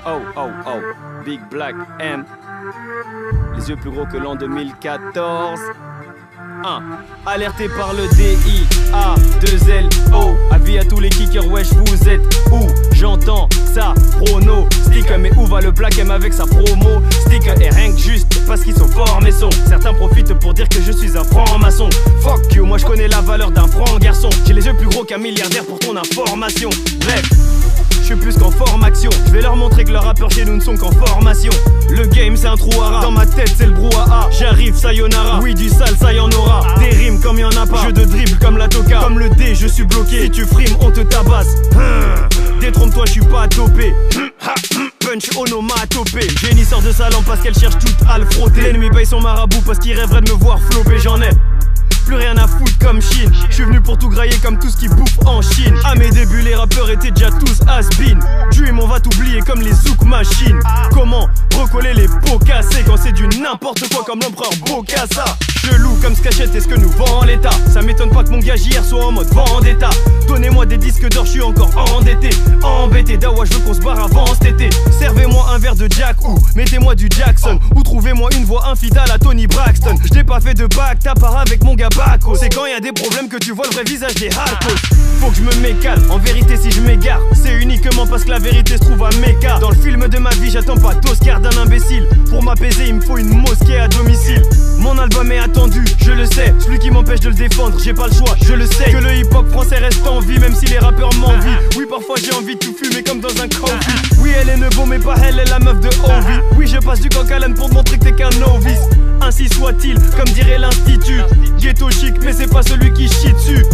Oh, oh, oh, Big Black M. Les yeux plus gros que l'an 2014. Alerté par le DIA2LO. Avis à tous les kickers, wesh vous êtes où? J'entends ça, pronostic. Mais où va le Black M avec sa promo? Stick et rien que juste parce qu'ils sont forts mais sont. Certains profitent pour dire que je suis un franc-maçon. Fuck you, moi je connais la valeur d'un franc garçon. J'ai les yeux plus gros qu'un milliardaire pour ton information. Bref, je suis plus qu'en formation. Je vais leur montrer que leurs rappeurs chez nous ne sont qu'en formation. Le game c'est un trou à rats. Dans ma tête c'est le brouhaha. J'arrive sayonara. Oui du sale ça y en aura. Des rimes comme y'en a pas. Jeu de dribble comme la toca. Comme le D je suis bloqué. Si tu frimes on te tabasse. Détrompe-toi je suis pas dopé. Punch onomatopée. Génie sort de sa lampe parce qu'elle cherche toute à le frotter. L'ennemi paye son marabout parce qu'il rêverait de me voir flopper. J'en ai plus rien à foutre comme Chine. Je suis venu pour tout grailler comme tout ce qui bouffe en Chine. À mes débuts les rappeurs étaient déjà tous has-been. Dream on va t'oublier comme les zouk machines. Comment recoller les pots cassés quand c'est du n'importe quoi comme l'empereur Bokassa. Chelou comme Skachette, est-ce que nous vend l'état? Ça m'étonne pas que mon gars hier soit en mode vendetta. Donnez-moi des disques d'or, je suis encore endetté. Embêté, Dawa, je veux qu'on se barre avant cet été. Servez-moi un verre de Jack ou mettez-moi du Jackson. Ou trouvez-moi une voix infidèle à Tony Braxton. Je n'ai pas fait de bac, t'as part avec mon gars Baco. C'est quand y a des problèmes que tu vois le vrai visage des hardcore. Faut que je me m'écale, en vérité si je m'égare c'est uniquement parce que la vérité se trouve à Mecca. Dans le film de ma vie j'attends pas d'Oscar d'un imbécile. Pour m'apaiser il me faut une mosquée à domicile. Mon album est attendu, je le sais. Celui qui m'empêche de le défendre, j'ai pas le choix, je le sais. Que le hip-hop français reste en vie, même si les rappeurs m'envient. Oui parfois j'ai envie de tout fumer comme dans un coffee. Oui elle est nebo mais pas elle est la meuf de Ovi. Oui je passe du coq à l'âne pour te montrer que t'es qu'un novice. Ainsi soit-il, comme dirait l'institut. Ghetto chic mais c'est pas celui qui chie dessus.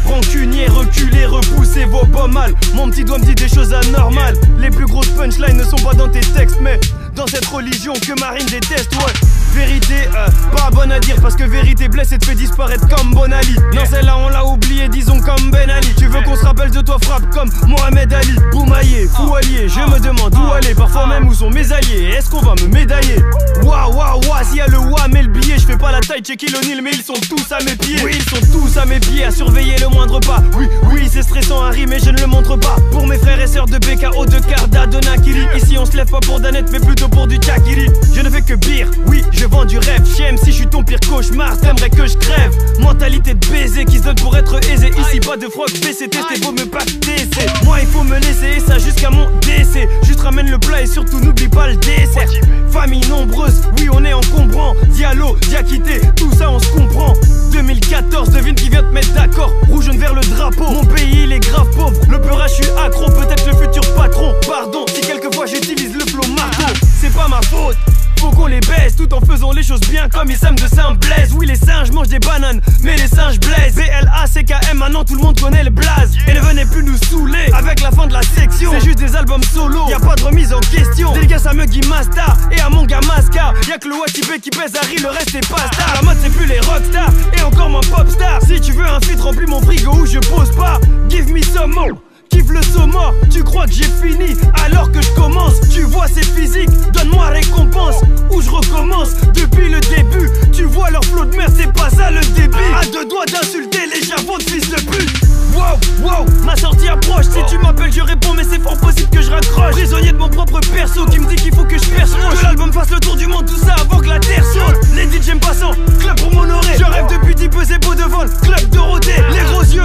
Rancunier, reculé, repoussé, vaut pas mal. Mon petit doigt me dit des choses anormales. Les plus grosses punchlines ne sont pas dans tes textes mais dans cette religion que Marine déteste, ouais. Vérité, pas bonne à dire parce que vérité blesse et te fait disparaître comme Bon Ali. Non celle-là on l'a oublié, disons comme Ben Ali. Tu veux qu'on se rappelle de toi, frappe comme Mohamed Ali. Boumaillé, fou allié, je me demande où aller. Parfois même où sont mes alliés, est-ce qu'on va me médailler? Waouh, waouh, waouh, s'il y a le wa mais le billet. Je fais pas la taille Shaquille O'Neal mais ils sont tous à mes pieds. Oui ils sont tous à mes pieds, à surveiller le moindre pas. Oui, oui c'est stressant à rire mais je ne le montre pas. Pour mes frères et sœurs de BKO, de Karda, de Nakiri. Ici on se lève pas pour Danette mais plutôt pour du Chakiri. Je ne fais que bire, oui je vends du rêve. J'aime si je suis ton pire cauchemar, t'aimerais que je crève. Mentalité de baiser qui se donne pour être aisé. Ici pas de froc, BCT, t'es beau me pas décès. Moi il faut me laisser et ça jusqu'à mon décès. Juste ramène le plat et surtout n'oublie pas le dessert. Famille nombreuse, oui on est encombrant. Diallo, Diakité, tout ça on se comprend. 2014, devine qui vient te mettre d'accord. Rouge jaune vert le drapeau, mon pays il est grave pauvre. Le peurage je suis accro, peut-être le futur patron. Pardon, si quelquefois j'utilise le flow marteau. C'est pas ma faute. Faut qu'on les baisse tout en faisant les choses bien comme ils s'aiment de Saint-Blaise. Oui les singes mangent des bananes mais les singes blaisent. BLACKM maintenant tout le monde connaît le blaze. Et ne venez plus nous saouler avec la fin de la section. C'est juste des albums solo, y'a pas de remise en question. Dédicace à Muggy Masta et à mon gars Masca. Y'a que le Watibé qui pèse Harry, le reste est pas star. La mode c'est plus les rockstars et encore moins popstar. Si tu veux un feat remplis mon frigo où je pose pas. Give me some more. Kiffe le saumon, tu crois que j'ai fini alors que je commence. Tu vois c'est physique, donne-moi récompense ou je recommence depuis le début. Tu vois leur flot de merde, c'est pas ça le débit. À deux doigts d'insulter les javons de fils de pute. Wow, wow, ma sortie approche. Si tu m'appelles je réponds mais c'est fort possible que je raccroche. Prisonnier de mon propre perso qui me dit qu'il faut que je perce. Que l'album fasse le tour du monde, tout ça avant que la terre saute. Les DJ passant, club pour m'honorer. Je rêve depuis 10 peser beau de vol, club Dorothée.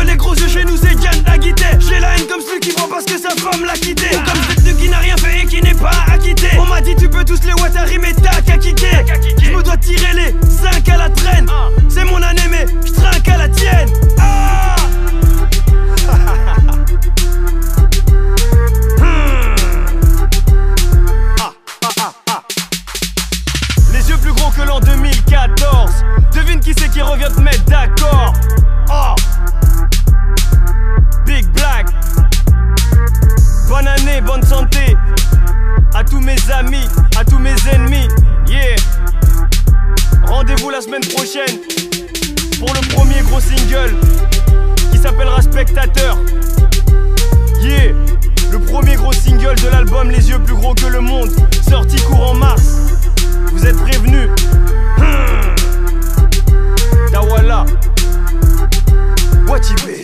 Les gros yeux chez nous c'est Diane Aguité. J'ai la haine comme celui qui voit parce que sa femme l'a quitté. Ou comme celui qui n'a rien fait et qui n'est pas acquitté. On m'a dit tu peux tous les Watari mais t'as qu'à kicker. Je me dois tirer les 5 à la traîne. C'est mon année mais je trinque à la tienne. Les yeux plus gros que l'an 2014. Devine qui c'est qui revient te mettre d'accord. Big Black. Bonne année, bonne santé à tous mes amis, à tous mes ennemis. Yeah. Rendez-vous la semaine prochaine pour le premier gros single qui s'appellera Spectateur. Yeah. Le premier gros single de l'album Les yeux plus gros que le monde, sorti courant mars. Vous êtes prévenus. Dawala Watibé.